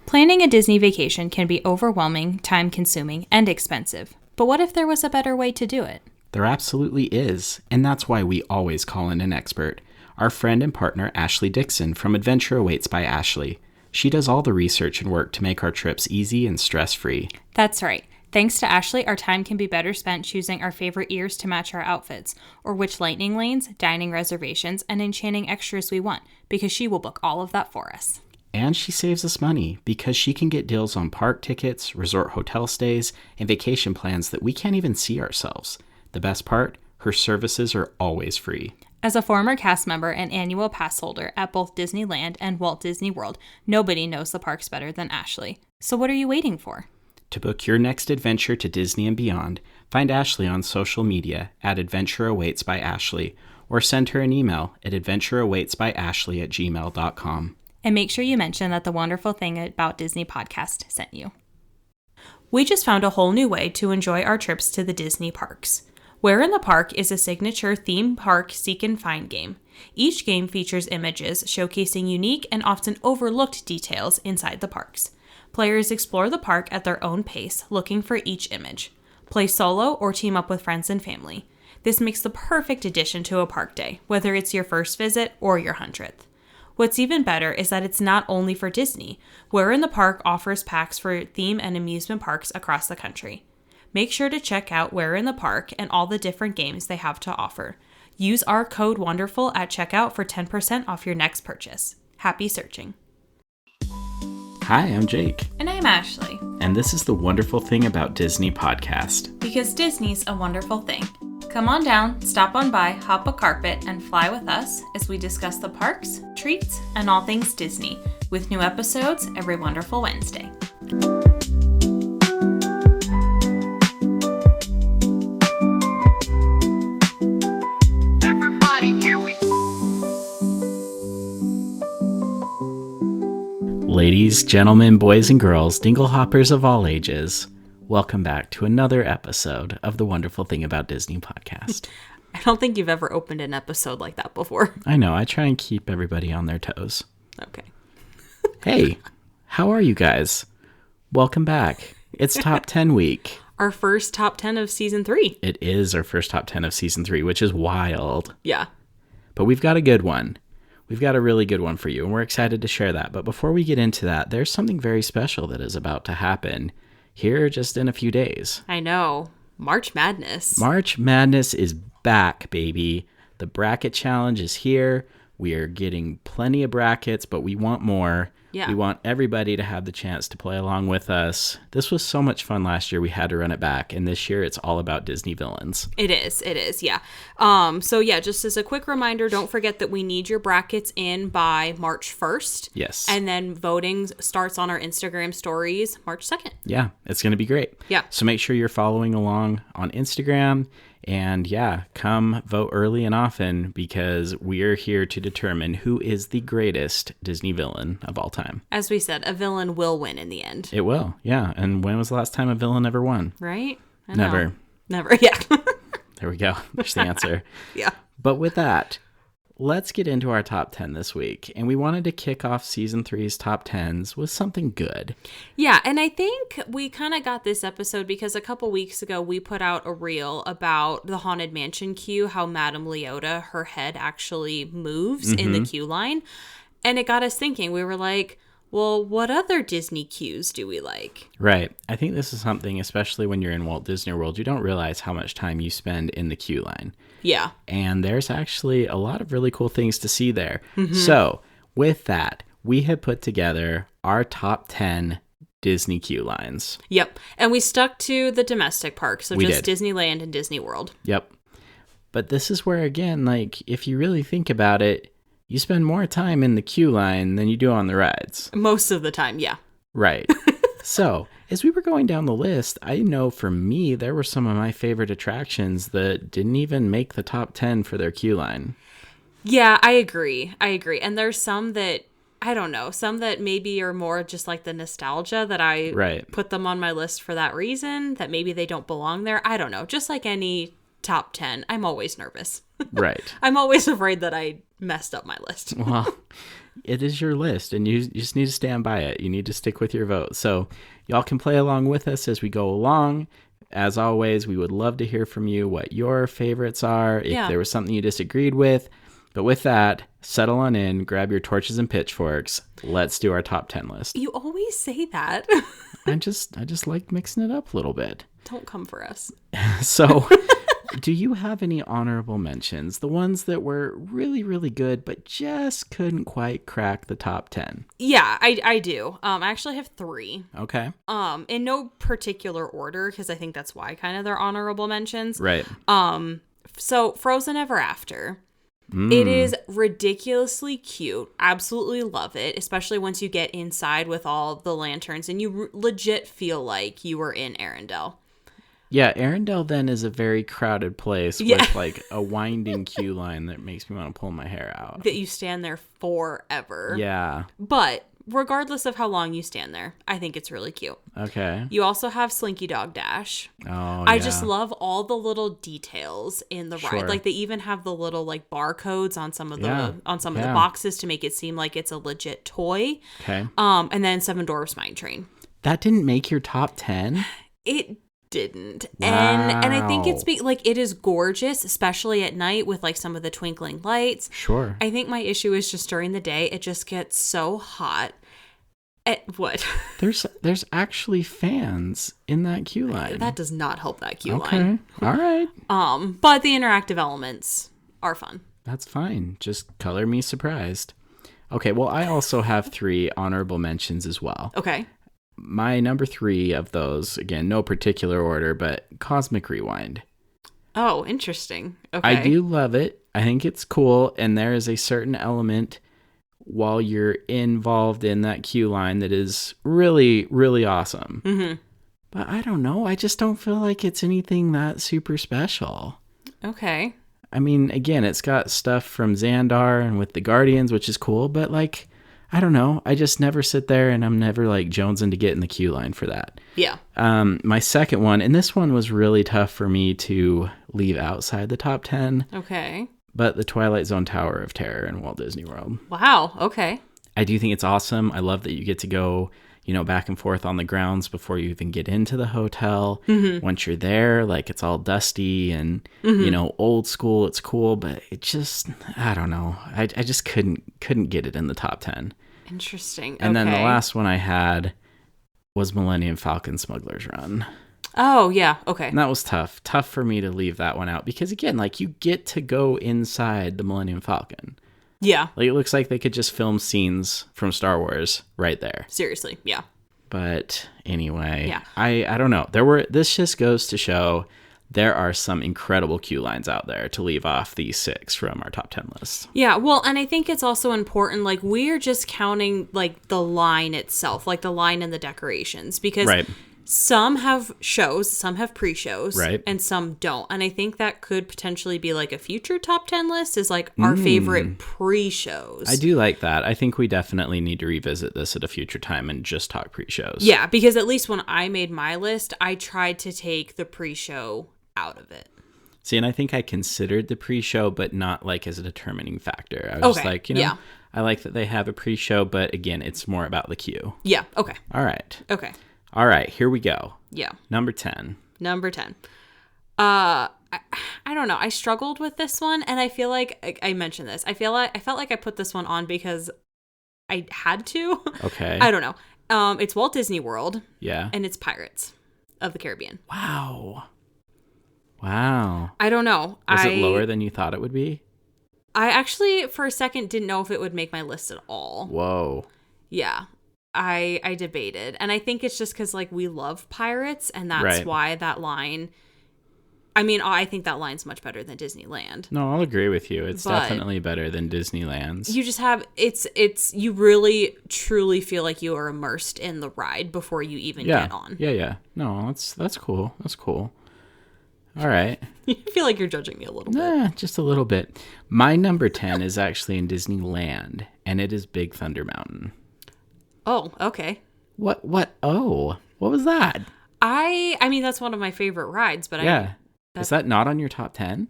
Planning a Disney vacation can be overwhelming, time-consuming, and expensive. But what if there was a better way to do it? There absolutely is, and that's why we always call in an expert. Our friend and partner Ashley Dixon from Adventure Awaits by Ashley. She does all the research and work to make our trips easy and stress-free. That's right. Thanks to Ashley, our time can be better spent choosing our favorite ears to match our outfits, or which lightning lanes, dining reservations, and enchanting extras we want, because she will book all of that for us. And she saves us money because she can get deals on park tickets, resort hotel stays, and vacation plans that we can't even see ourselves. The best part? Her services are always free. As a former cast member and annual pass holder at both Disneyland and Walt Disney World, nobody knows the parks better than Ashley. So what are you waiting for? To book your next adventure to Disney and beyond, find Ashley on social media at Adventure Awaits by Ashley, or send her an email at adventureawaitsbyashley@gmail.com. And make sure you mention that the Wonderful Thing About Disney podcast sent you. We just found a whole new way to enjoy our trips to the Disney parks. Where in the Park is a signature theme park seek and find game. Each game features images showcasing unique and often overlooked details inside the parks. Players explore the park at their own pace, looking for each image. Play solo or team up with friends and family. This makes the perfect addition to a park day, whether it's your first visit or your 100th. What's even better is that it's not only for Disney. Where in the Park offers packs for theme and amusement parks across the country. Make sure to check out Where in the Park and all the different games they have to offer. Use our code WONDERFUL at checkout for 10% off your next purchase. Happy searching. Hi, I'm Jake. And I'm Ashley. And this is the Wonderful Thing About Disney podcast. Because Disney's a wonderful thing. Come on down, stop on by, hop a carpet, and fly with us as we discuss the parks, treats, and all things Disney, with new episodes every wonderful Wednesday. Ladies, gentlemen, boys, and girls, dinglehoppers of all ages, welcome back to another episode of the Wonderful Thing About Disney podcast. I don't think you've ever opened an episode like that before. I know, I try and keep everybody on their toes. Okay. Hey, how are you guys? Welcome back. It's Top 10 week. Our first Top 10 of Season 3. It is our first Top 10 of Season 3, which is wild. Yeah. But we've got a good one. We've got a really good one for you, and we're excited to share that. But before we get into that, there's something very special that is about to happen here just in a few days. I know. March Madness. March Madness is back, baby. The bracket challenge is here. We are getting plenty of brackets, but we want more. Yeah. We want everybody to have the chance to play along with us. This was so much fun last year. We had to run it back. And this year, it's all about Disney villains. It is, yeah. So yeah, just as a quick reminder, don't forget that we need your brackets in by March 1st. Yes. And then voting starts on our Instagram stories March 2nd. Yeah, it's going to be great. Yeah. So make sure you're following along on Instagram. And yeah, come vote early and often because we are here to determine who is the greatest Disney villain of all time. As we said, a villain will win in the end. It will, yeah. And when was the last time a villain ever won? Right? I Never. know. Never, yeah. There we go. There's the answer. Yeah. But with that, let's get into our top 10 this week. And we wanted to kick off Season 3's top 10s with something good. Yeah, and I think we kind of got this episode because a couple weeks ago we put out a reel about the Haunted Mansion queue, how Madame Leota, her head actually moves in the queue line. And it got us thinking. We were like, well, what other Disney queues do we like? Right. I think this is something, especially when you're in Walt Disney World, you don't realize how much time you spend in the queue line. Yeah. And there's actually a lot of really cool things to see there. Mm-hmm. So with that, we have put together our top 10 Disney queue lines. Yep. And we stuck to the domestic parks, so we just did. Disneyland and Disney World. Yep. But this is where, again, like, if you really think about it, you spend more time in the queue line than you do on the rides. Most of the time, yeah. Right. So, as we were going down the list, I know for me, there were some of my favorite attractions that didn't even make the top 10 for their queue line. Yeah, I agree. And there's some that, I don't know, some that maybe are more just like the nostalgia that I put them on my list for that reason, that maybe they don't belong there. I don't know. Just like any top 10, I'm always nervous. Right. I'm always afraid that I messed up my list. Well, It is your list, and you just need to stand by it. You need to stick with your vote. So y'all can play along with us as we go along. As always, we would love to hear from you what your favorites are, if there was something you disagreed with. But with that, settle on in, grab your torches and pitchforks. Let's do our top 10 list. You always say that. I just like mixing it up a little bit. Don't come for us. So, do you have any honorable mentions? The ones that were really, really good, but just couldn't quite crack the top 10? Yeah, I do. I actually have 3. Okay. In no particular order, because I think that's why kind of they're honorable mentions. Right. So Frozen Ever After. It is ridiculously cute. Absolutely love it, especially once you get inside with all the lanterns and you legit feel like you were in Arendelle. Yeah, Arendelle then is a very crowded place with like a winding queue line that makes me want to pull my hair out. That you stand there forever. Yeah. But regardless of how long you stand there, I think it's really cute. Okay. You also have Slinky Dog Dash. Oh, I just love all the little details in the Sure. ride. Like they even have the little like barcodes on some of the of the boxes to make it seem like it's a legit toy. Okay. And then Seven Dwarfs Mine Train. That didn't make your top 10? It didn't. Wow. And I think it's like it is gorgeous, especially at night with like some of the twinkling lights. Sure. I think my issue is just during the day it just gets so hot. What? There's actually fans in that queue line. That does not help that queue Okay. line. All right. But the interactive elements are fun. That's fine. Just color me surprised. Okay, well, I also have 3 honorable mentions as well. Okay. My number 3 of those, again, no particular order, but Cosmic Rewind. Oh, interesting. Okay. I do love it. I think it's cool, and there is a certain element while you're involved in that queue line that is really, really awesome. Mm-hmm. But I don't know. I just don't feel like it's anything that super special. Okay. I mean, again, it's got stuff from Xandar and with the Guardians, which is cool, but like, I don't know. I just never sit there and I'm never like jonesing to get in the queue line for that. Yeah. My second one, and this one was really tough for me to leave outside the top 10. Okay. But the Twilight Zone Tower of Terror in Walt Disney World. Wow. Okay. I do think it's awesome. I love that you get to go, back and forth on the grounds before you even get into the hotel. Mm-hmm. Once you're there, like it's all dusty and, old school. It's cool, but it just, I don't know. I just couldn't get it in the top 10. Interesting. And then the last one I had was Millennium Falcon Smuggler's Run. Oh, yeah. Okay. And that was tough. Tough for me to leave that one out because, again, like you get to go inside the Millennium Falcon. Yeah. Like it looks like they could just film scenes from Star Wars right there. Seriously. Yeah. But anyway, Yeah. I don't know. This just goes to show there are some incredible queue lines out there to leave off these 6 from our top 10 list. Yeah, well, and I think it's also important, like, we're just counting, like, the line itself, like, the line and the decorations, because some have shows, some have pre-shows, right, and some don't, and I think that could potentially be, like, a future top 10 list is, like, our favorite pre-shows. I do like that. I think we definitely need to revisit this at a future time and just talk pre-shows. Yeah, because at least when I made my list, I tried to take the pre-show out of it. See, and I think I considered the pre-show, but not like as a determining factor. I was just like, I like that they have a pre-show, but again, it's more about the queue. Yeah, okay. All right. Okay. All right, here we go. Yeah. Number 10. I don't know. I struggled with this one, and I feel like I mentioned this. I felt like I put this one on because I had to. Okay. I don't know. It's Walt Disney World. Yeah. And it's Pirates of the Caribbean. Wow. I don't know. Was it lower than you thought it would be? I actually, for a second, didn't know if it would make my list at all. Whoa. Yeah. I debated. And I think it's just because, like, we love pirates, and that's why that line... I mean, I think that line's much better than Disneyland. No, I'll agree with you. It's definitely better than Disneyland's. You just have... you really, truly feel like you are immersed in the ride before you even get on. Yeah. No, that's cool. That's cool. All right. You feel like you're judging me a little bit. Just a little bit. My number 10 is actually in Disneyland, and it is Big Thunder Mountain. Oh, okay. What? Oh, what was that? I mean, that's one of my favorite rides, but is that not on your top 10?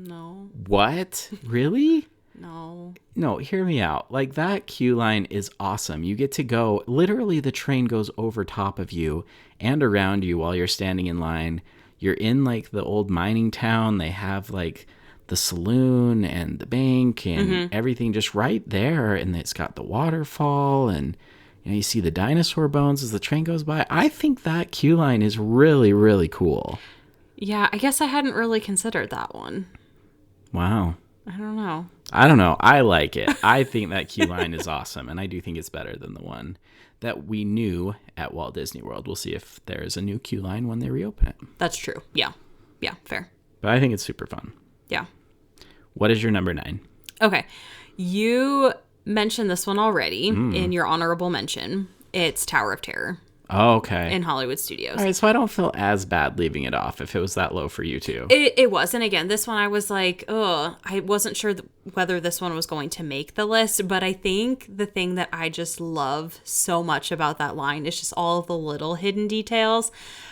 No. What? Really? No, hear me out. Like, that queue line is awesome. You get to go, literally the train goes over top of you and around you while you're standing in line. You're in like the old mining town. They have like the saloon and the bank and everything just right there. And it's got the waterfall and you see the dinosaur bones as the train goes by. I think that queue line is really, really cool. Yeah, I guess I hadn't really considered that one. Wow. I don't know. I like it. I think that queue line is awesome, and I do think it's better than the one that we knew at Walt Disney World. We'll see if there is a new queue line when they reopen it. That's true. Yeah. Yeah, fair. But I think it's super fun. Yeah. What is your number 9? Okay. You mentioned this one already in your honorable mention. It's Tower of Terror. Oh, okay. In Hollywood Studios. All right, so I don't feel as bad leaving it off if it was that low for you too. It was. And again, this one I was like, oh, I wasn't sure whether this one was going to make the list. But I think the thing that I just love so much about that line is just all of the little hidden details.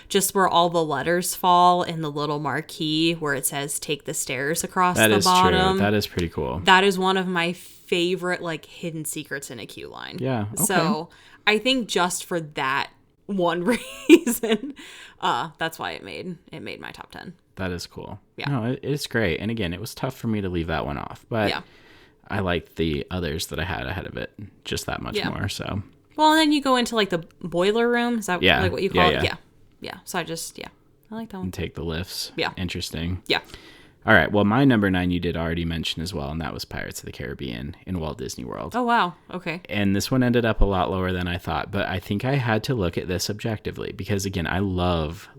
Just where all the letters fall in the little marquee where it says take the stairs across the bottom. That is true. That is pretty cool. That is one of my favorite like hidden secrets in a queue line. Yeah. Okay. So I think just for that one reason, that's why it made my top 10. That is cool. Yeah. No, it's great. And again, it was tough for me to leave that one off, but yeah. I liked the others that I had ahead of it just that much more. So well, and then you go into like the boiler room. Is that like what you call it? Yeah. So I like that one. And take the lifts. Yeah. Interesting. Yeah. All right. Well, my number 9 you did already mention as well, and that was Pirates of the Caribbean in Walt Disney World. Oh, wow. Okay. And this one ended up a lot lower than I thought, but I think I had to look at this objectively because, again, I love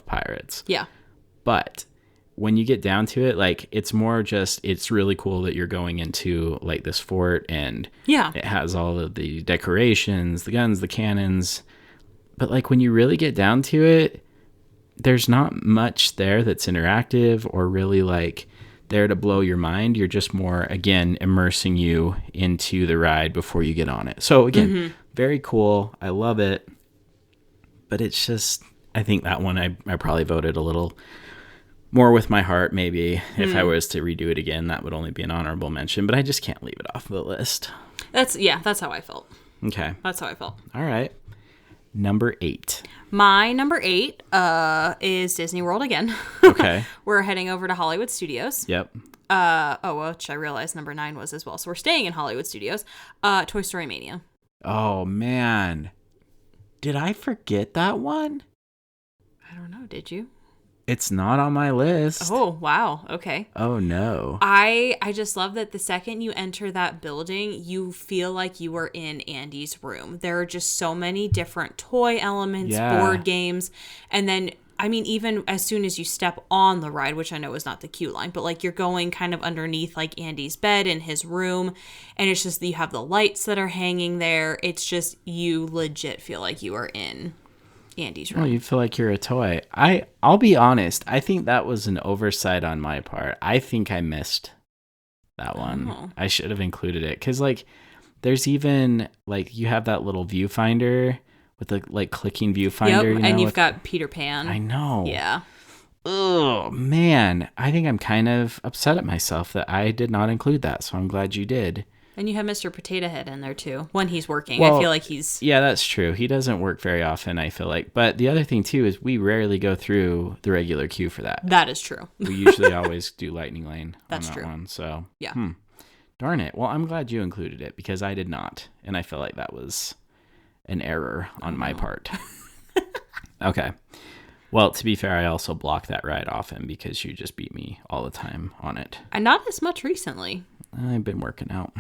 pirates. Yeah. But when you get down to it, like, it's more just, it's really cool that you're going into, like, this fort, and it has all of the decorations, the guns, the cannons. But, like, when you really get down to it, there's not much there that's interactive or really like there to blow your mind. You're just more, again, immersing you into the ride before you get on it. So again, very cool. I love it. But it's just, I think that one I probably voted a little more with my heart. Maybe if I was to redo it again, that would only be an honorable mention, but I just can't leave it off the list. That's how I felt. Okay. That's how I felt. All right. Number 8. My number 8 is Disney World again. Okay. We're heading over to Hollywood Studios. Yep. Which I realized number 9 was as well. So we're staying in Hollywood Studios. Toy Story Mania. Oh, man. Did I forget that one? I don't know. Did you? It's not on my list. Oh, wow. Okay. Oh, no. I just love that the second you enter that building, you feel like you are in Andy's room. There are just so many different toy elements, board games. And then, I mean, even as soon as you step on the ride, which I know is not the queue line, but like you're going kind of underneath like Andy's bed in his room. And it's just, you have the lights that are hanging there. It's just, you legit feel like you are in Andy's room. Oh, you feel like you're a toy. I'll be honest. I think that was an oversight on my part. I think I missed that one. Oh. I should have included it because, like, there's even like you have that little viewfinder with the like clicking viewfinder. Yep, and you've got Peter Pan. I know. Yeah. Oh man, I think I'm kind of upset at myself that I did not include that. So I'm glad you did. And you have Mr. Potato Head in there, too. When he's working. Well, I feel like he's... Yeah, that's true. He doesn't work very often, I feel like. But the other thing, too, is we rarely go through the regular queue for that. That is true. We usually always do Lightning Lane That's on that true. one. So, yeah. Darn it. Well, I'm glad you included it because I did not. And I feel like that was an error on my part. Okay. Well, to be fair, I also block that ride often because you just beat me all the time on it. And not as much recently. I've been working out.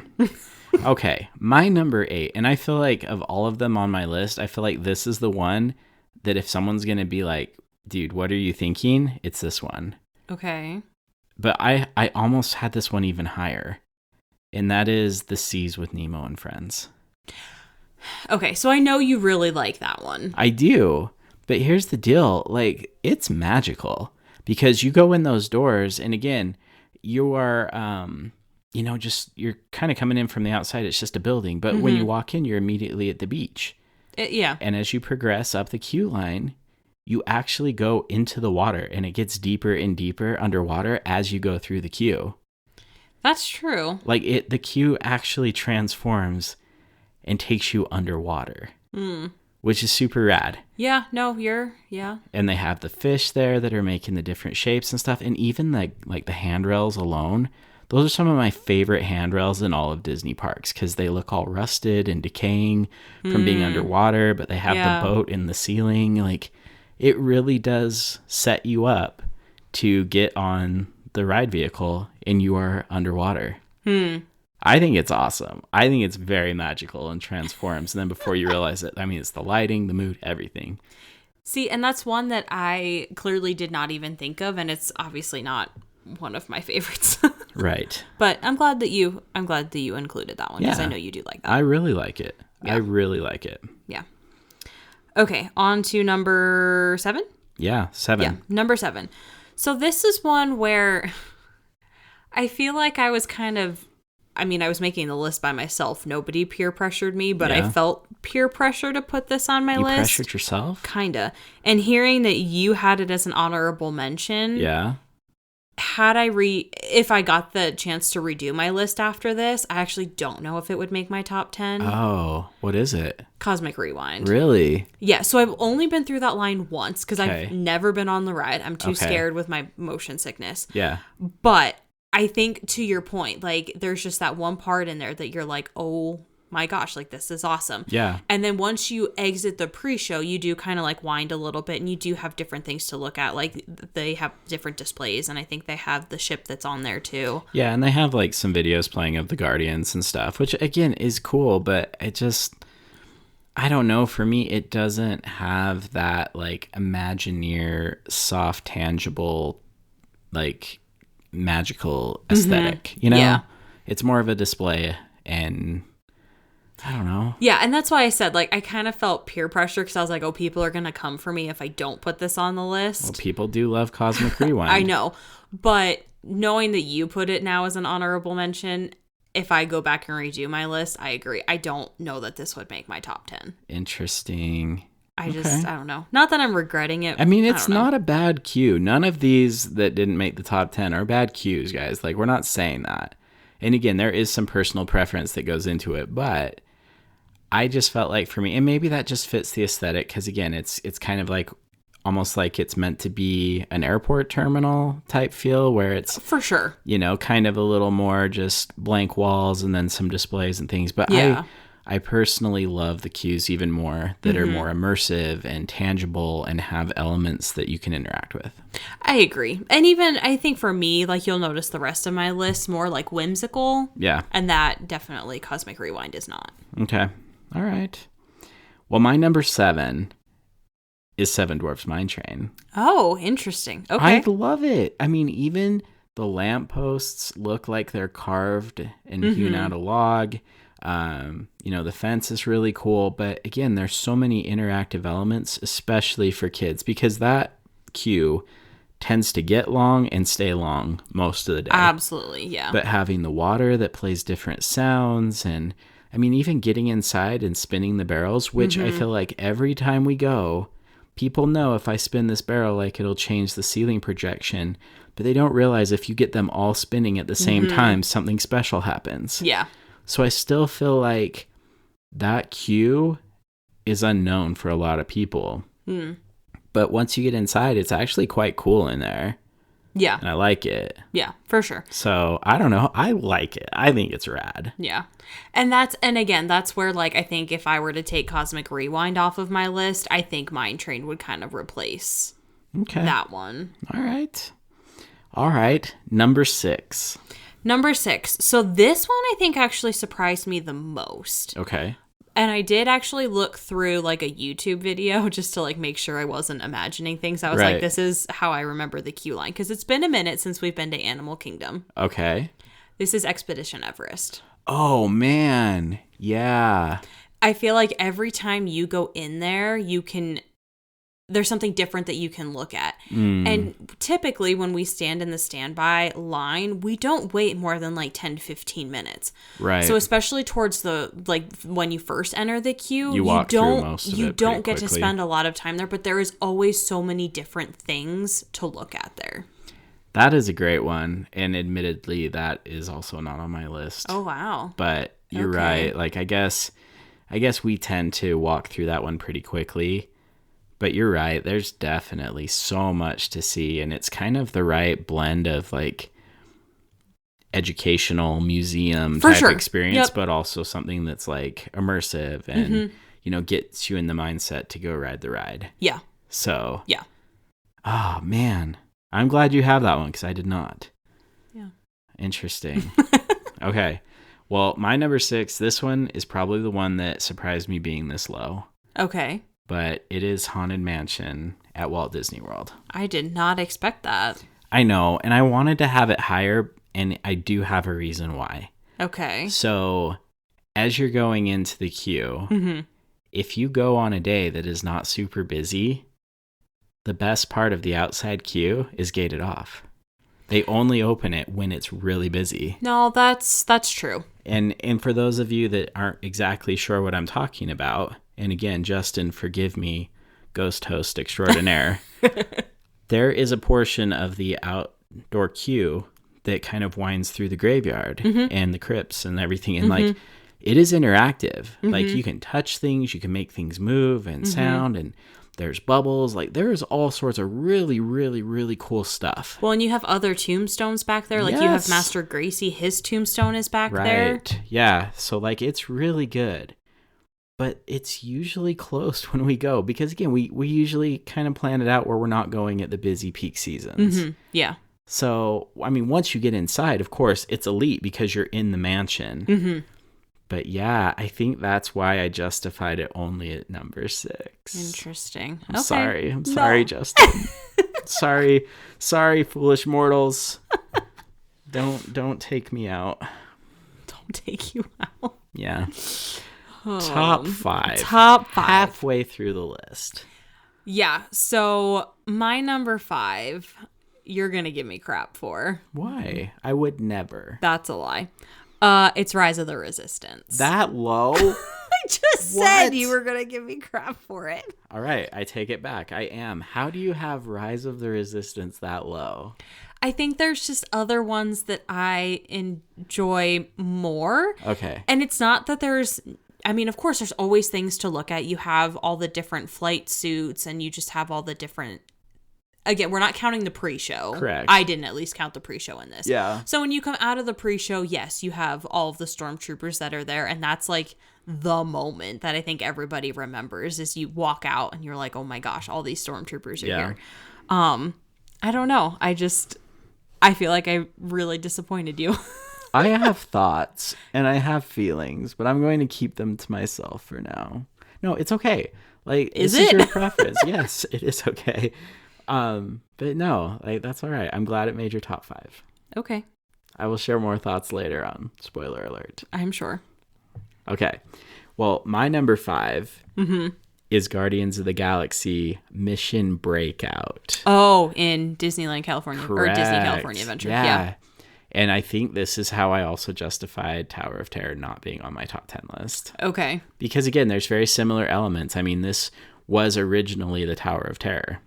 Okay, my number 8, and I feel like of all of them on my list, I feel like this is the one that if someone's going to be like, dude, what are you thinking? It's this one. Okay. But I almost had this one even higher, and that is The Seas with Nemo and Friends. Okay, so I know you really like that one. I do, but here's the deal. Like, it's magical because you go in those doors, and again, you are... you're kind of coming in from the outside. It's just a building. But when you walk in, you're immediately at the beach. Yeah. And as you progress up the queue line, you actually go into the water and it gets deeper and deeper underwater as you go through the queue. That's true. Like the queue actually transforms and takes you underwater, which is super rad. Yeah, no, yeah. And they have the fish there that are making the different shapes and stuff. And even like the handrails alone, those are some of my favorite handrails in all of Disney parks because they look all rusted and decaying from being underwater, but they have the boat in the ceiling. Like, it really does set you up to get on the ride vehicle and you are underwater. I think it's awesome. I think it's very magical and transforms. And then before you realize it, I mean, it's the lighting, the mood, everything. See, and that's one that I clearly did not even think of, and it's obviously not one of my favorites. Right. But I'm glad that you included that one because I know you do like that. I really like it. Yeah. I really like it. Yeah. Okay, on to number 7? Yeah, 7. Yeah, number 7. So this is one where I feel like I was I was making the list by myself. Nobody peer pressured me, but I felt peer pressure to put this on my list. You pressured yourself? Kinda. And hearing that you had it as an honorable mention. Yeah. If I got the chance to redo my list after this, I actually don't know if it would make my top 10. Oh, what is it? Cosmic Rewind. Really? Yeah, so I've only been through that line once because I've never been on the ride. I'm too scared with my motion sickness. Yeah. But I think to your point, like there's just that one part in there that you're like, oh my gosh, like this is awesome. Yeah. And then once you exit the pre-show, you do kind of like wind a little bit and you do have different things to look at. Like they have different displays and I think they have the ship that's on there too. Yeah, and they have like some videos playing of the Guardians and stuff, which again is cool, but it just, I don't know, for me it doesn't have that like Imagineer soft, tangible, like magical aesthetic, you know? Yeah. It's more of a display and I don't know. Yeah, and that's why I said, like, I kind of felt peer pressure because I was like, oh, people are going to come for me if I don't put this on the list. Well, people do love Cosmic Rewind. I know, but knowing that you put it now as an honorable mention, if I go back and redo my list, I agree. I don't know that this would make my top 10. Interesting. I don't know. Not that I'm regretting it. I mean, it's not a bad queue. None of these that didn't make the top 10 are bad queues, guys. Like, we're not saying that. And again, there is some personal preference that goes into it, but I just felt like for me, and maybe that just fits the aesthetic, because again, it's kind of like almost like it's meant to be an airport terminal type feel where it's for sure, you know, kind of a little more just blank walls and then some displays and things. But I personally love the queues even more that are more immersive and tangible and have elements that you can interact with. I agree. And even I think for me, like you'll notice the rest of my list more like whimsical. Yeah. And that definitely Cosmic Rewind is not. Okay. All right. Well, my number 7 is Seven Dwarfs Mine Train. Oh, interesting. Okay. I love it. I mean, even the lampposts look like they're carved and hewn out of log. You know, the fence is really cool. But again, there's so many interactive elements, especially for kids, because that queue tends to get long and stay long most of the day. Absolutely, yeah. But having the water that plays different sounds, and I mean, even getting inside and spinning the barrels, which I feel like every time we go, people know if I spin this barrel, like it'll change the ceiling projection, but they don't realize if you get them all spinning at the same time, something special happens. Yeah. So I still feel like that queue is unknown for a lot of people. But once you get inside, it's actually quite cool in there. Yeah. And I like it. Yeah, for sure. So I don't know. I like it. I think it's rad. Yeah. And again, that's where, like, I think if I were to take Cosmic Rewind off of my list, I think Mine Train would kind of replace that one. All right. Number 6. Number 6. So this one I think actually surprised me the most. Okay. And I did actually look through like a YouTube video just to like make sure I wasn't imagining things. I was like, this is how I remember the queue line. Because it's been a minute since we've been to Animal Kingdom. Okay. This is Expedition Everest. Oh, man. Yeah. I feel like every time you go in there, there's something different that you can look at. And typically when we stand in the standby line, we don't wait more than like 10 to 15 minutes. Right. So especially towards the, like when you first enter the queue, you don't get to spend a lot of time there, but there is always so many different things to look at there. That is a great one. And admittedly, that is also not on my list. Oh, wow. But you're right. Like, I guess we tend to walk through that one pretty quickly. But you're right. There's definitely so much to see. And it's kind of the right blend of like educational museum type experience, but also something that's like immersive and, gets you in the mindset to go ride the ride. Yeah. So. Yeah. Oh, man. I'm glad you have that one because I did not. Yeah. Interesting. Okay. Well, my number 6, this one is probably the one that surprised me being this low. Okay. But it is Haunted Mansion at Walt Disney World. I did not expect that. I know, and I wanted to have it higher, and I do have a reason why. Okay. So, as you're going into the queue, if you go on a day that is not super busy, the best part of the outside queue is gated off. They only open it when it's really busy. No, that's true. And for those of you that aren't exactly sure what I'm talking about, and again, Justin, forgive me, ghost host extraordinaire, there is a portion of the outdoor queue that kind of winds through the graveyard and the crypts and everything. And like, it is interactive. Like, you can touch things, you can make things move and sound, and there's bubbles. Like, there's all sorts of really, really, really cool stuff. Well, and you have other tombstones back there. Like, you have Master Gracie. His tombstone is back there. Right. Yeah. So, like, it's really good. But it's usually closed when we go. Because, again, we usually kind of plan it out where we're not going at the busy peak seasons. Yeah. So, I mean, once you get inside, of course, it's elite because you're in the mansion. But yeah, I think that's why I justified it only at number 6. Interesting. I'm sorry, Justin. sorry, foolish mortals. Don't take me out. Don't take you out. Yeah. Top 5. Halfway through the list. Yeah. So my number 5, you're gonna give me crap for. Why? I would never. That's a lie. It's Rise of the Resistance. That low? I just said you were going to give me crap for it. All right, I take it back. I am. How do you have Rise of the Resistance that low? I think there's just other ones that I enjoy more. Okay. And it's not that I mean, of course, there's always things to look at. You have all the different flight suits and you just have all the different... Again, we're not counting the pre-show. Correct. I didn't at least count the pre-show in this. Yeah. So when you come out of the pre-show, yes, you have all of the stormtroopers that are there. And that's like the moment that I think everybody remembers is you walk out and you're like, oh my gosh, all these stormtroopers are here. I don't know. I feel like I really disappointed you. I have thoughts and I have feelings, but I'm going to keep them to myself for now. No, it's okay. Like, this is your preference. Yes, it is okay. But no, like, that's all right. I'm glad it made your top 5. Okay. I will share more thoughts later on. Spoiler alert. I'm sure. Okay. Well, my number 5 is Guardians of the Galaxy Mission Breakout. Oh, in Disneyland, California. Correct. Or Disney California Adventure. Yeah. And I think this is how I also justified Tower of Terror not being on my top 10 list. Okay. Because, again, there's very similar elements. I mean, this was originally the Tower of Terror.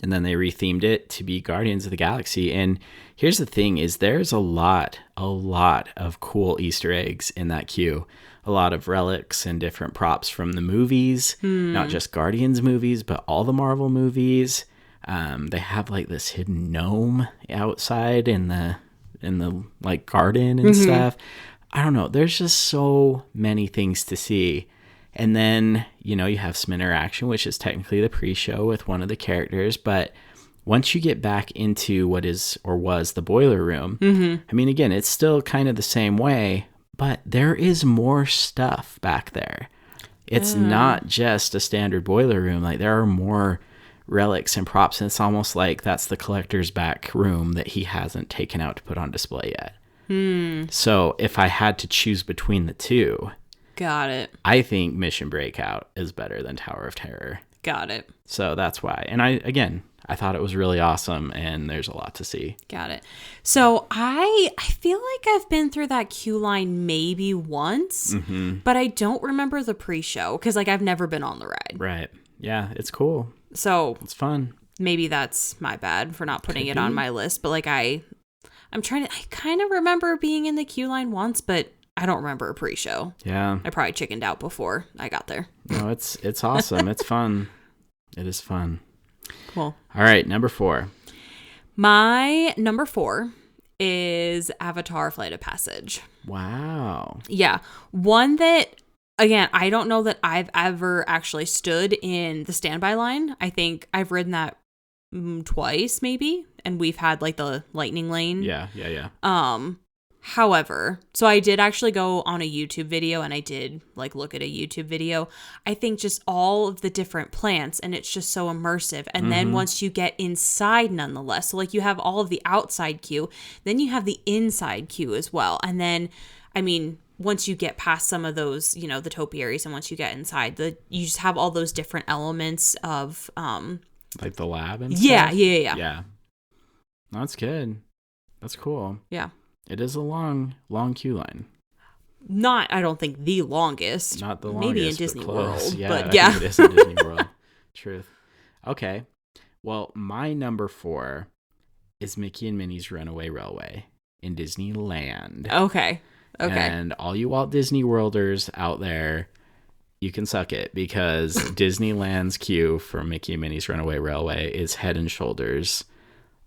And then they rethemed it to be Guardians of the Galaxy. And here's the thing is there's a lot of cool Easter eggs in that queue. A lot of relics and different props from the movies, not just Guardians movies, but all the Marvel movies. They have like this hidden gnome outside in the like garden and stuff. I don't know. There's just so many things to see. And then, you have some interaction, which is technically the pre-show with one of the characters. But once you get back into what is or was the boiler room, I mean, again, it's still kind of the same way, but there is more stuff back there. It's not just a standard boiler room. Like, there are more relics and props, and it's almost like that's the collector's back room that he hasn't taken out to put on display yet. So if I had to choose between the two... Got it. I think Mission Breakout is better than Tower of Terror. Got it. So that's why. And I thought it was really awesome, and there's a lot to see. Got it. So I feel like I've been through that queue line maybe once, but I don't remember the pre-show because, like, I've never been on the ride. Right. Yeah, it's cool. So it's fun. maybe that's my bad for not putting Could it on be. my list. But like I kind of remember being in the queue line once, but I don't remember a pre-show. Yeah. I probably chickened out before I got there. No, it's awesome. It's fun. It is fun. Cool. All right, number 4. My number 4 is Avatar Flight of Passage. Wow. Yeah. One that, again, I don't know that I've ever actually stood in the standby line. I think I've ridden that twice maybe, and we've had like the lightning lane. Yeah. However, so I did actually go on a YouTube video and I did like look at a YouTube video. I think just all of the different plants, and it's just so immersive. And then once you get inside nonetheless, so like you have all of the outside queue, then you have the inside queue as well. And then, I mean, once you get past some of those, the topiaries, and once you get inside, you just have all those different elements of like the lab and yeah. stuff? Yeah. No, that's good. That's cool. Yeah. It is a long queue line. Not, I don't think the longest. Not the longest. Maybe in Disney World. Yeah, But I yeah. think it is in Disney World. Truth. Okay. Well, my number 4 is Mickey and Minnie's Runaway Railway in Disneyland. Okay. And all you Walt Disney Worlders out there, you can suck it, because Disneyland's queue for Mickey and Minnie's Runaway Railway is head and shoulders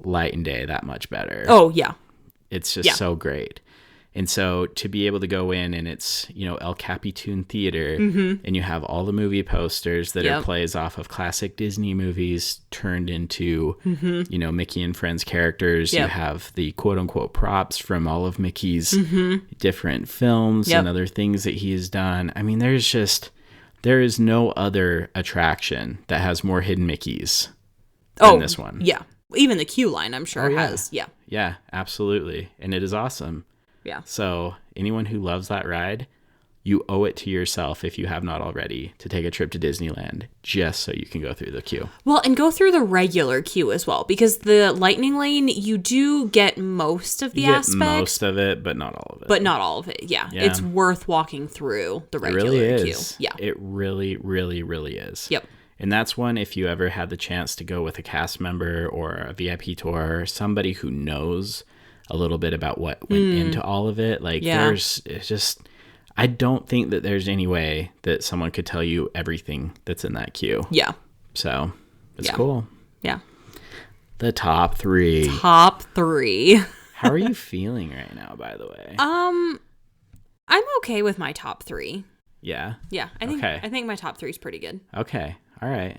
light and day that much better. Oh, yeah. It's just so great. And so to be able to go in, and it's, El Capitan Theater, and you have all the movie posters that are plays off of classic Disney movies turned into, Mickey and Friends characters. You have the quote unquote props from all of Mickey's different films and other things that he has done. I mean, there is no other attraction that has more hidden Mickeys than this one. Yeah. Even the queue line, I'm sure, has. Yeah. Yeah, absolutely. And it is awesome. Yeah. So anyone who loves that ride, you owe it to yourself, if you have not already, to take a trip to Disneyland just so you can go through the queue. Well, and go through the regular queue as well, because the lightning lane, you do get most of the aspects. Most of it, but not all of it. But not all of it. Yeah. It's worth walking through the regular queue. Yeah. It really, really, really is. Yep. And that's one, if you ever had the chance to go with a cast member or a VIP tour, or somebody who knows a little bit about what went into all of it. Like I don't think that there's any way that someone could tell you everything that's in that queue. Yeah. So it's cool. Yeah. The top 3. Top 3. How are you feeling right now, by the way? I'm okay with my top 3. Yeah. Yeah. I think my top 3 is pretty good. Okay. All right.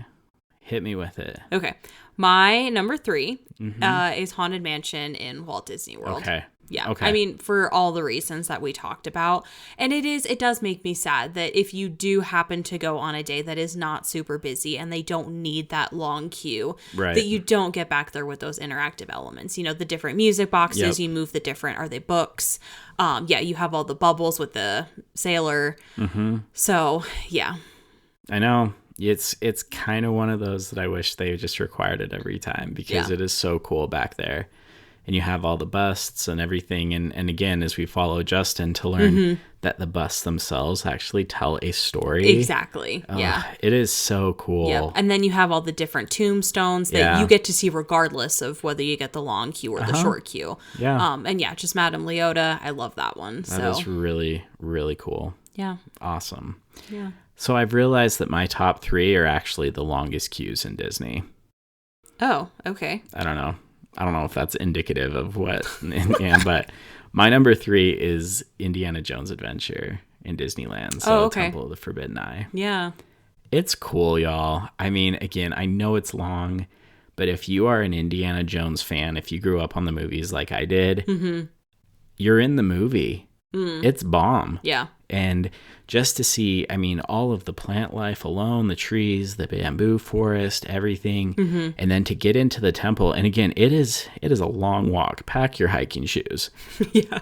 Hit me with it. Okay. My number 3 is Haunted Mansion in Walt Disney World. Okay. Yeah. Okay. I mean, for all the reasons that we talked about. And it does make me sad that if you do happen to go on a day that is not super busy and they don't need that long queue, that you don't get back there with those interactive elements. The different music boxes, you move the different, are they books? You have all the bubbles with the sailor. So, yeah. I know. It's kind of one of those that I wish they just required it every time, because it is so cool back there. And you have all the busts and everything. And again, as we follow Justin to learn that the busts themselves actually tell a story. Exactly. Yeah. It is so cool. Yeah. And then you have all the different tombstones that you get to see regardless of whether you get the long queue or the short queue. Yeah. And just Madame Leota. I love that one. That is really, really cool. Yeah. Awesome. Yeah. So I've realized that my top 3 are actually the longest queues in Disney. Oh, okay. I don't know if that's indicative of what, but my number 3 is Indiana Jones Adventure in Disneyland. So Temple of the Forbidden Eye. Yeah. It's cool, y'all. I mean, again, I know it's long, but if you are an Indiana Jones fan, if you grew up on the movies like I did, you're in the movie. It's bomb. Yeah. And just to see, I mean, all of the plant life alone, the trees, the bamboo forest, everything, and then to get into the temple. And again, it is a long walk. Pack your hiking shoes.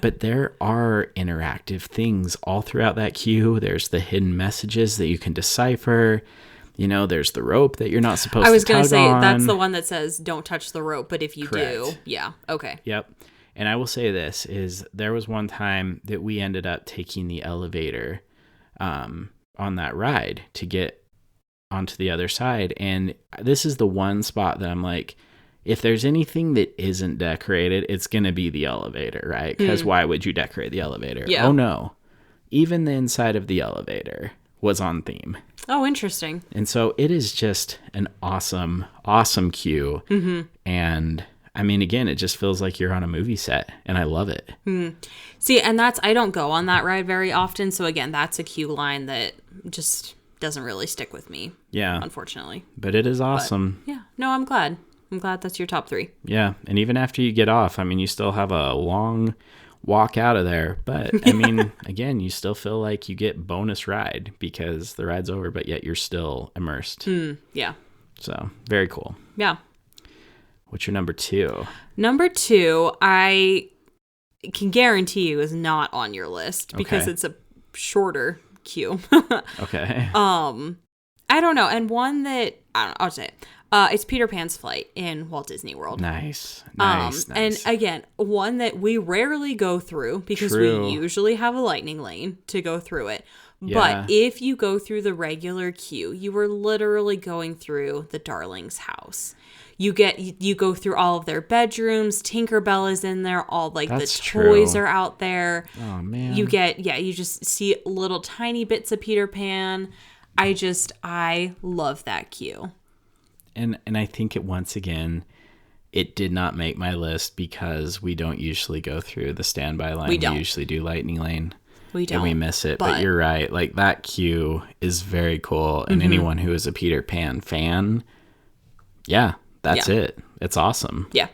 But there are interactive things all throughout that queue. There's the hidden messages that you can decipher. There's the rope that you're not supposed to tug on. I was going to say, that's the one that says, don't touch the rope. But if you do, okay. Yep. And I will say this, is there was one time that we ended up taking the elevator on that ride to get onto the other side. And this is the one spot that I'm like, if there's anything that isn't decorated, it's going to be the elevator, right? Because why would you decorate the elevator? Yeah. Oh, no. Even the inside of the elevator was on theme. Oh, interesting. And so it is just an awesome, awesome queue. And I mean, again, it just feels like you're on a movie set, and I love it. See, and I don't go on that ride very often. So again, that's a queue line that just doesn't really stick with me. Yeah. Unfortunately. But it is awesome. But, yeah. No, I'm glad. I'm glad that's your top 3. Yeah. And even after you get off, I mean, you still have a long walk out of there. But I mean, again, you still feel like you get bonus ride because the ride's over, but yet you're still immersed. Yeah. So very cool. Yeah. What's your number 2? Number 2, I can guarantee you is not on your list because it's a shorter queue. Okay. I don't know. And one that, I'll say it. It's Peter Pan's Flight in Walt Disney World. Nice. And again, one that we rarely go through because we usually have a lightning lane to go through it. Yeah. But if you go through the regular queue, you are literally going through the Darling's house. You go through all of their bedrooms. Tinkerbell is in there. All That's the toys true. are out there. Oh, man. You just see little tiny bits of Peter Pan. I love that queue. And I think once again, it did not make my list because we don't usually go through the standby line. We usually do lightning lane. We don't. And we miss it. But you're right. Like, that queue is very cool. And anyone who is a Peter Pan fan, that's it. It's awesome. Yeah.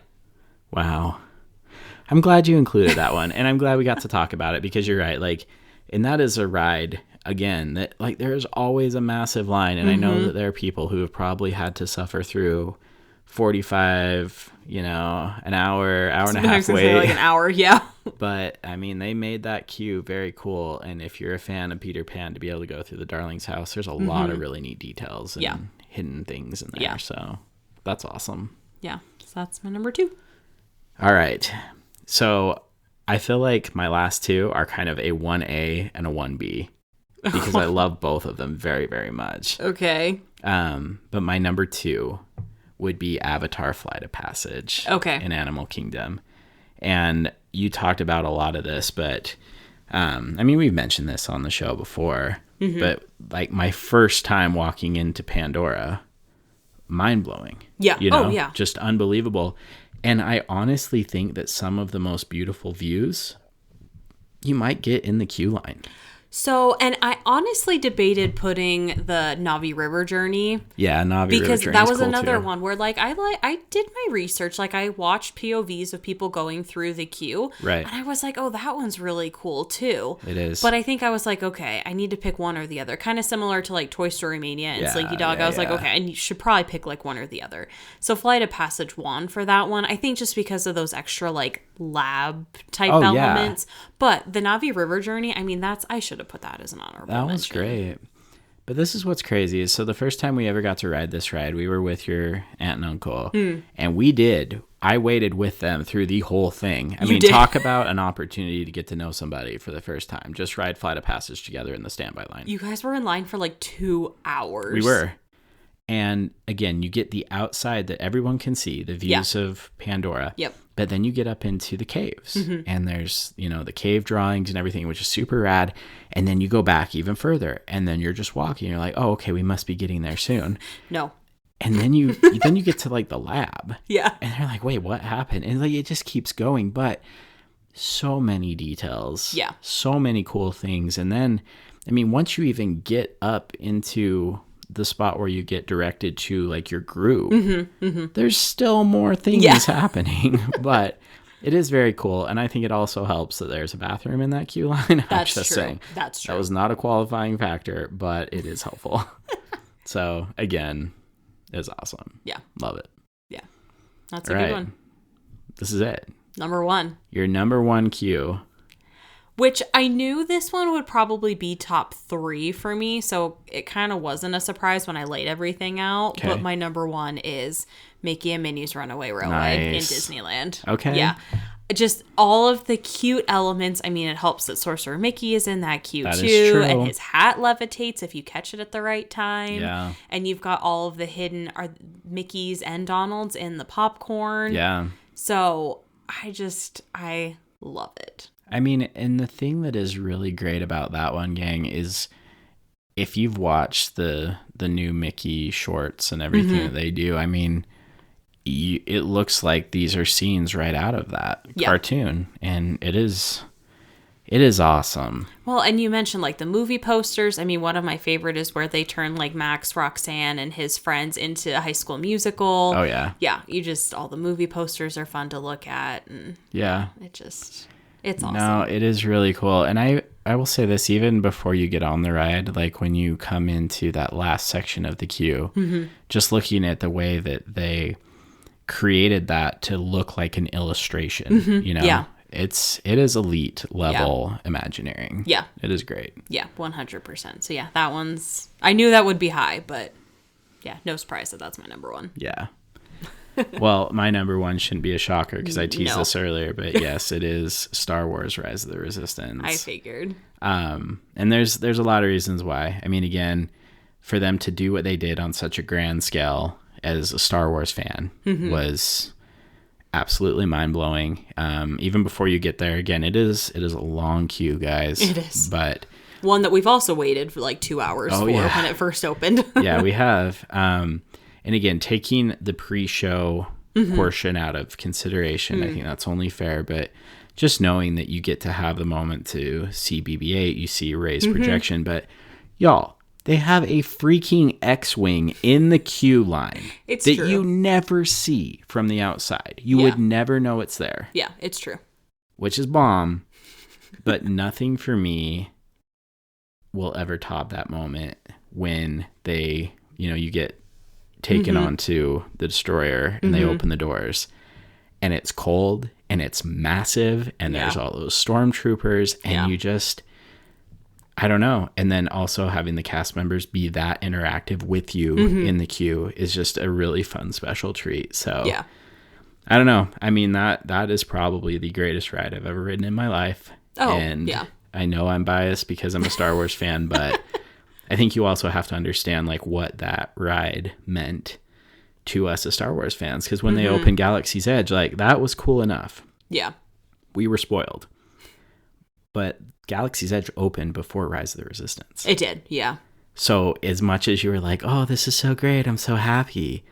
Wow. I'm glad you included that one. And I'm glad we got to talk about it because you're right. Like, and that is a ride, again, that like there's always a massive line. And I know that there are people who have probably had to suffer through 45, an hour and a half wait. Like an hour, yeah. But I mean, they made that queue very cool. And if you're a fan of Peter Pan, to be able to go through the Darling's house, there's a lot of really neat details and hidden things in there. Yeah. So that's awesome. Yeah. So that's my number 2. All right. So I feel like my last 2 are kind of a 1A and a 1B because I love both of them very, very much. Okay. But my number 2 would be Avatar Flight of Passage in Animal Kingdom. And you talked about a lot of this, but I mean, we've mentioned this on the show before, but like my first time walking into Pandora, mind-blowing. Yeah. Just unbelievable. And I honestly think that some of the most beautiful views you might get in the queue line. So, and I honestly debated putting the Navi River journey. Yeah, Navi River journey because that was cool another too. one where I did my research. Like I watched POVs of people going through the queue. Right. And I was like, oh, that one's really cool too. It is. But I think I was like, okay, I need to pick one or the other. Kind of similar to like Toy Story Mania and Slinky Dog. I was like, okay, I should probably pick like one or the other. So Flight of Passage won for that one. I think just because of those extra like lab type elements. But the Navi River journey, I mean, I should have put that as an honorable mention. That was great. But this is what's crazy is so the first time we ever got to ride this ride, we were with your aunt and uncle, and I waited with them through the whole thing. I mean, talk about an opportunity to get to know somebody for the first time. Just ride Flight of Passage together in the standby line. You guys were in line for like 2 hours. We were. And again, you get the outside that everyone can see, the views of Pandora. Yep. But then you get up into the caves and there's, the cave drawings and everything, which is super rad. And then you go back even further and then you're just walking. You're like, oh, okay, we must be getting there soon. No. And then you get to like the lab. Yeah. And they're like, wait, what happened? And like, it just keeps going. But so many details. Yeah. So many cool things. And then, I mean, once you even get up into the spot where you get directed to like your group, there's still more things happening, but it is very cool. And I think it also helps that there's a bathroom in that queue line. That's just true. saying. That's true. That was not a qualifying factor, but it is helpful. So again, it was awesome. Yeah. Love it. Yeah. That's a good one. This is it. Number 1. Your number 1 queue. Which I knew this one would probably be top 3 for me, so it kind of wasn't a surprise when I laid everything out. Okay. But my number 1 is Mickey and Minnie's Runaway Railway in Disneyland. Okay. Yeah. just all of the cute elements. I mean, it helps that Sorcerer Mickey is in that queue That too. is true. And his hat levitates if you catch it at the right time. Yeah. And you've got all of the hidden Mickeys and Donalds in the popcorn. Yeah. So I love it. I mean, and the thing that is really great about that one, gang, is if you've watched the new Mickey shorts and everything that they do, I mean, it looks like these are scenes right out of that cartoon, and it is awesome. Well, and you mentioned like the movie posters. I mean, one of my favorite is where they turn like Max, Roxanne, and his friends into a High School Musical. Oh yeah. Yeah, all the movie posters are fun to look at, and yeah, it's awesome. No, it is really cool. And I will say this, even before you get on the ride, like when you come into that last section of the queue, just looking at the way that they created that to look like an illustration, you know? Yeah. It is elite level Imagineering. Yeah. It is great. Yeah, 100%. So yeah, that one's, I knew that would be high, but yeah, no surprise that that's my number one. Yeah. Well, my number one shouldn't be a shocker because I teased this earlier, but yes, it is Star Wars Rise of the Resistance. I figured. And there's a lot of reasons why. I mean, again, for them to do what they did on such a grand scale as a Star Wars fan was absolutely mind-blowing. Even before you get there, again, it is a long queue, guys. It is. But one that we've also waited for like 2 hours when it first opened. Yeah, we have. And again, taking the pre-show portion out of consideration, I think that's only fair. But just knowing that you get to have the moment to see BB-8, you see Rey's projection. But y'all, they have a freaking X-Wing in the queue line that you never see from the outside. You would never know it's there. Yeah, it's true. Which is bomb. But nothing for me will ever top that moment when they, you get taken onto the destroyer and they open the doors and it's cold and it's massive and there's all those stormtroopers and you just, I don't know. And then also having the cast members be that interactive with you in the queue is just a really fun special treat. So I don't know. I mean, that is probably the greatest ride I've ever ridden in my life. Oh, and I know I'm biased because I'm a Star Wars fan, but I think you also have to understand like what that ride meant to us as Star Wars fans. Because when they opened Galaxy's Edge, like that was cool enough. Yeah. We were spoiled. But Galaxy's Edge opened before Rise of the Resistance. It did, yeah. So as much as you were like, oh, this is so great, I'm so happy,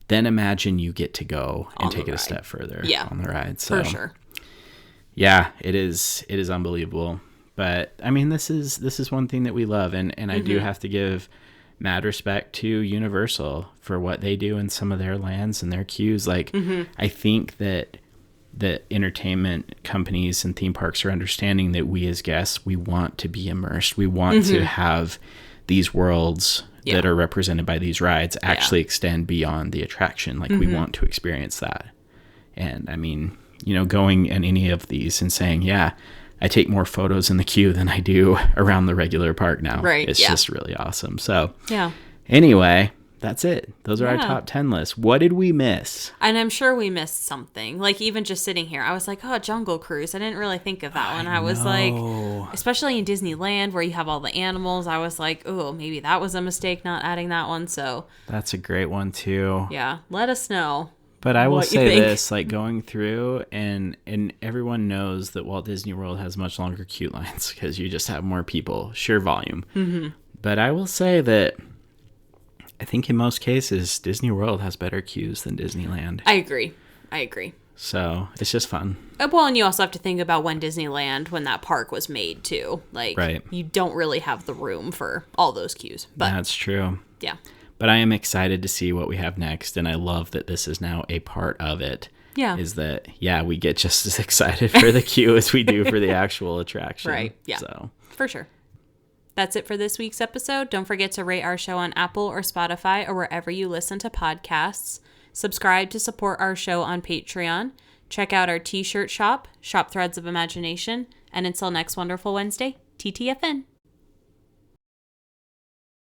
then imagine you get to go and take it a step further on the ride. So, for sure. Yeah, it is unbelievable. But I mean, this is one thing that we love, and I do have to give mad respect to Universal for what they do in some of their lands and their queues. Like, I think that the entertainment companies and theme parks are understanding that we as guests, we want to be immersed. We want to have these worlds that are represented by these rides actually extend beyond the attraction. Like, we want to experience that. And I mean, going in any of these and saying, I take more photos in the queue than I do around the regular park now. Right. It's just really awesome. So anyway, that's it. Those are our top 10 lists. What did we miss? And I'm sure we missed something. Like, even just sitting here, I was like, oh, Jungle Cruise. I didn't really think of that one. I was like, especially in Disneyland where you have all the animals, I was like, oh, maybe that was a mistake not adding that one. So that's a great one too. Yeah. Let us know. But I will say this, like going through and everyone knows that Walt Disney World has much longer queue lines because you just have more people, sheer volume. But I will say that I think in most cases, Disney World has better queues than Disneyland. I agree. So it's just fun. Well, and you also have to think about when that park was made too. Like, you don't really have the room for all those queues. But that's true. Yeah. But I am excited to see what we have next, and I love that this is now a part of it. Yeah. Is that, we get just as excited for the queue as we do for the actual attraction. Right, yeah. So. For sure. That's it for this week's episode. Don't forget to rate our show on Apple or Spotify or wherever you listen to podcasts. Subscribe to support our show on Patreon. Check out our t-shirt shop, Shop Threads of Imagination. And until next wonderful Wednesday, TTFN.